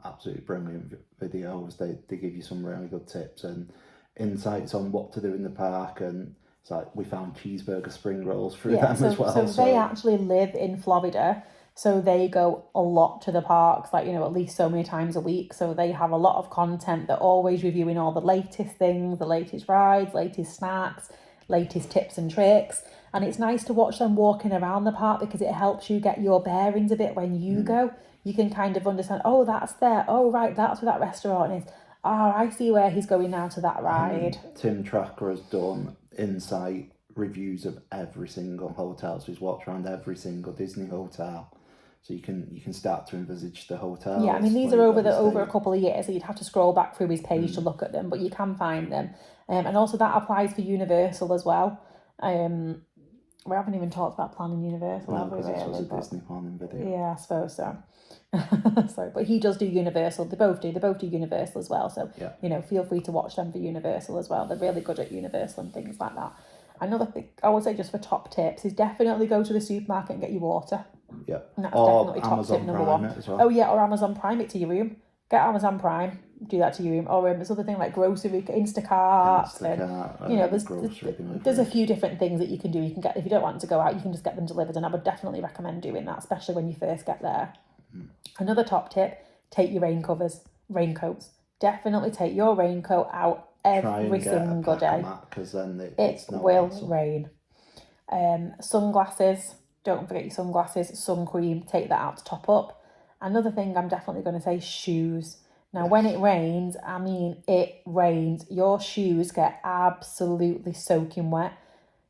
Absolutely brilliant videos. They give you some really good tips and insights on what to do in the park, and it's like we found cheeseburger spring rolls through them as well. So they actually live in Florida, so they go a lot to the parks, like, you know, at least so many times a week. So they have a lot of content. They're always reviewing all the latest things, the latest rides, latest snacks, latest tips and tricks. And it's nice to watch them walking around the park because it helps you get your bearings a bit when you go. You can kind of understand, oh, that's there. Oh, right, that's where that restaurant is. Oh, I see where he's going now to that ride. Tim Tracker has done insight reviews of every single hotel, so he's walked around every single Disney hotel. So you can start to envisage the hotel. Yeah, I mean, these are over a couple of years, so you'd have to scroll back through his page to look at them, but you can find them. And also that applies for Universal as well. We haven't even talked about planning Universal, have we, really? This was a But Disney planning video. yeah, I suppose so. So, but he does do Universal. They both do Universal as well. So, Yeah. you know, feel free to watch them for Universal as well. They're really good at Universal and things like that. Another thing I would say, just for top tips, is definitely go to the supermarket and get your water. Yeah. And that's Or definitely top Amazon tip number Prime one. it as well. Oh yeah, or Amazon Prime it to your room. Get Amazon Prime, do that to your room. Or there's other thing like grocery, Instacart, and you know, there's a few different things that you can do. You can get, if you don't want to go out, you can just get them delivered, and I would definitely recommend doing that, especially when you first get there. Another top tip: take your raincoats. Definitely take your raincoat out every single day. Because then it will rain. Sunglasses. Don't forget your sunglasses. Sun cream. Take that out to top up. Another thing I'm definitely going to say: shoes. Now, when it rains, I mean, it rains. Your shoes get absolutely soaking wet.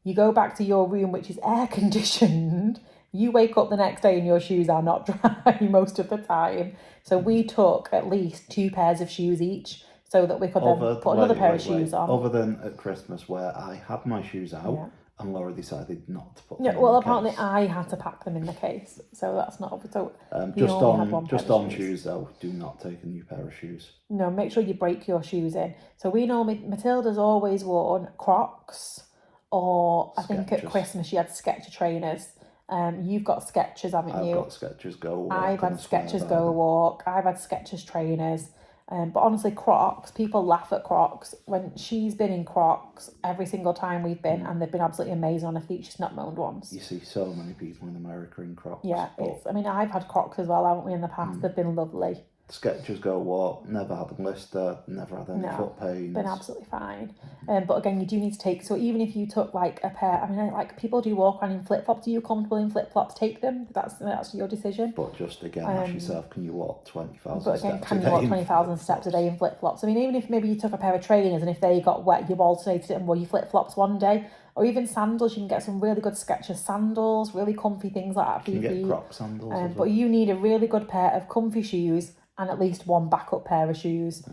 You go back to your room, which is air conditioned. You wake up the next day and your shoes are not dry most of the time. So we took at least 2 pairs of shoes each so that we could then put another pair of shoes on. Other than at Christmas where I had my shoes out and Laura decided not to put them in the apparently case. I had to pack them in the case. So that's not... So just on shoes though, do not take a new pair of shoes. No, make sure you break your shoes in. So we normally... Matilda's always worn Crocs, or I think at Christmas she had Skechers trainers. You've got Skechers, haven't you? I've got Skechers Go Walk. I've had Skechers Go Walk. I've had Skechers trainers. But honestly, Crocs, people laugh at Crocs. When she's been in Crocs every single time we've been, and they've been absolutely amazing on her feet. She's not moaned once. You see so many people in America in Crocs. Yeah, I mean, I've had Crocs as well, haven't we, in the past? They've been lovely. Skechers Go Walk, never had a blister, never had any foot pains. Been absolutely fine. But again, you do need to take, so even if you took like a pair, I mean, like people do walk around in flip-flops. Are you comfortable in flip-flops? Take them. That's your decision. But just again, ask yourself, can you walk 20,000 steps a day? But again, can you walk 20,000 steps a day in flip-flops? I mean, even if maybe you took a pair of trainers and if they got wet, you've alternated it and wore your flip-flops one day. Or even sandals, you can get some really good Skechers sandals, really comfy things like that for your feet. You can get Crocs sandals as well. But you need a really good pair of comfy shoes and at least one backup pair of shoes,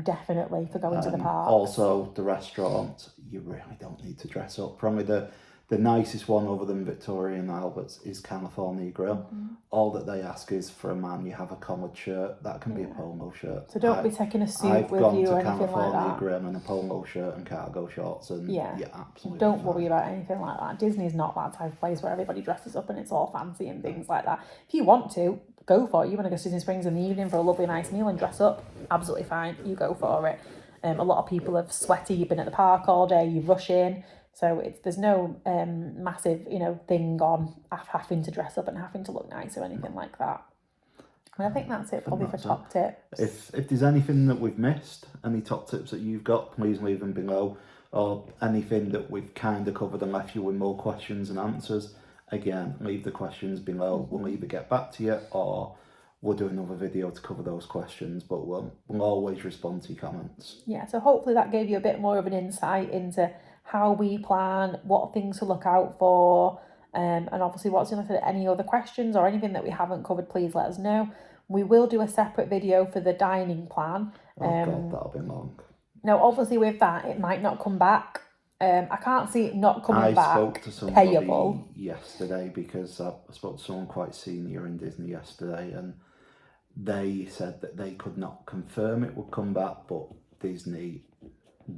definitely, for going to the park. Also, the restaurant, you really don't need to dress up. Probably the nicest one other than Victoria and Albert's is California Grill. All that they ask is for a man, you have a collared shirt. That can be a polo shirt. So don't be taking a suit with you or anything like that. I've gone to California Grill in a polo shirt and cargo shorts, and you're absolutely don't worry about anything like that. Disney's not that type of place where everybody dresses up and it's all fancy and things like that. If you want to, go for it. You want to go to Disney Springs in the evening for a lovely nice meal and dress up, absolutely fine. You go for it. A lot of people are sweaty. You've been at the park all day. You rush in. So there's no massive, thing on having to dress up and having to look nice or anything like that. And I think that's it probably for top tips. If there's anything that we've missed, any top tips that you've got, please leave them below. Or anything that we've kind of covered and left you with more questions and answers, again, leave the questions below. We'll either get back to you or we'll do another video to cover those questions, but we'll always respond to your comments. Yeah, so hopefully that gave you a bit more of an insight into how we plan, what things to look out for, and obviously what's in it. Any other questions or anything that we haven't covered, please let us know. We will do a separate video for the dining plan. God, that'll be long. Now, obviously with that, it might not come back. I can't see it not coming back. I spoke to somebody payable yesterday because I spoke to someone quite senior in Disney yesterday, and they said that they could not confirm it would come back, but Disney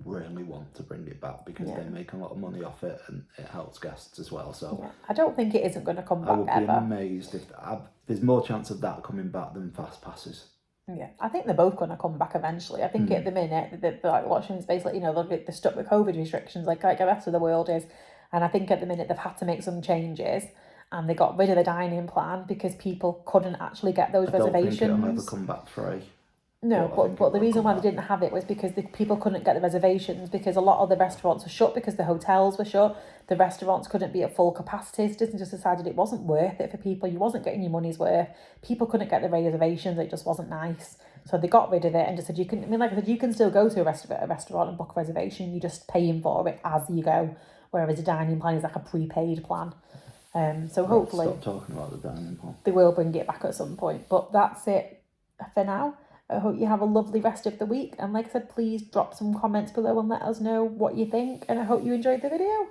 really want to bring it back because they make a lot of money off it and it helps guests as well. So I don't think it isn't going to come back ever. I would be amazed if there's more chance of that coming back than fast passes. Yeah, I think they're both going to come back eventually. I think at the minute, they're like watching this basically, you know, they're stuck with COVID restrictions like the rest of the world is. And I think at the minute they've had to make some changes, and they got rid of the dining plan because people couldn't actually get those I don't reservations. think it'll ever come back free. No, But but the reason why they didn't have it was because the people couldn't get the reservations, because a lot of the restaurants were shut, because the hotels were shut. The restaurants couldn't be at full capacities. Disney just decided it wasn't worth it for people. You wasn't getting your money's worth. People couldn't get the reservations. It just wasn't nice. So they got rid of it and just said you can. I mean, like I said, you can still go to a restaurant and book a reservation. You're just paying for it as you go. Whereas a dining plan is like a prepaid plan. So hopefully stop talking about the dining plan. They will bring it back at some point. But that's it for now. I hope you have a lovely rest of the week. And like I said, please drop some comments below and let us know what you think. And I hope you enjoyed the video.